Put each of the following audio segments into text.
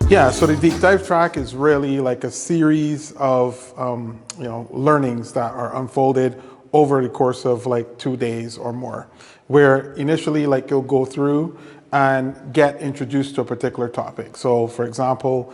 Yeah, so the deep dive track is really like a series of learnings that are unfolded over the course of like 2 days or more, where initially like you'll go through and get introduced to a particular topic. So for example,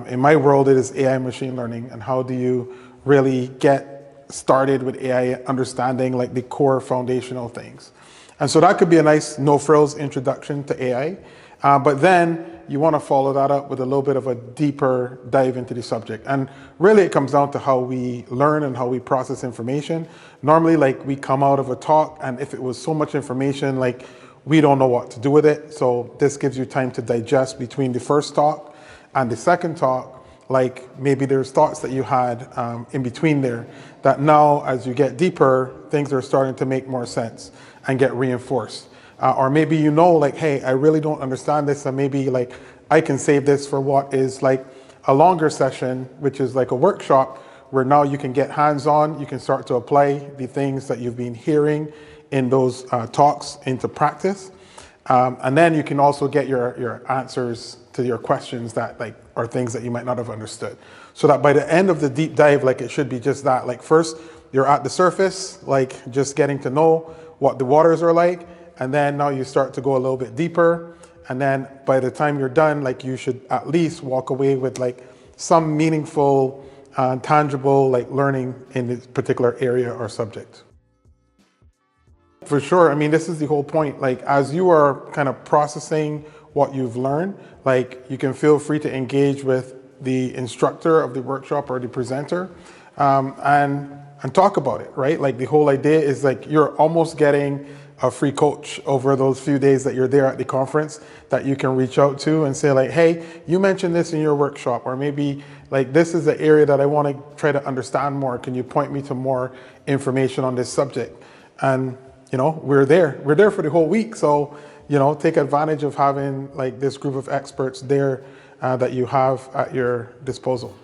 in my world it is AI machine learning, and how do you really get started with AI, understanding like the core foundational things. And so that could be a nice no-frills introduction to AI. But then you want to follow that up with a little bit of a deeper dive into the subject. And really it comes down to how we learn and how we process information. Normally, like, we come out of a talk, and if it was so much information, like, we don't know what to do with it. So this gives you time to digest between the first talk and the second talk. Like, maybe there's thoughts that you had in between there that now, as you get deeper, things are starting to make more sense and get reinforced. Or maybe like, hey, I really don't understand this, and maybe like I can save this for what is like a longer session, which is like a workshop, where now you can get hands-on, you can start to apply the things that you've been hearing in those talks into practice. And then you can also get your answers to your questions that like are things that you might not have understood. So that by the end of the deep dive, like, it should be just that. Like, first you're at the surface, like just getting to know what the waters are like. And then now you start to go a little bit deeper. And then by the time you're done, like, you should at least walk away with like some meaningful, tangible, like, learning in this particular area or subject. For sure. I mean, this is the whole point. Like, as you are kind of processing what you've learned, like, you can feel free to engage with the instructor of the workshop or the presenter, and talk about it, right? Like, the whole idea is like you're almost getting a free coach over those few days that you're there at the conference, that you can reach out to and say like, hey, you mentioned this in your workshop, or maybe like, this is the area that I want to try to understand more. Can you point me to more information on this subject? And we're there for the whole week. So, take advantage of having like this group of experts there that you have at your disposal.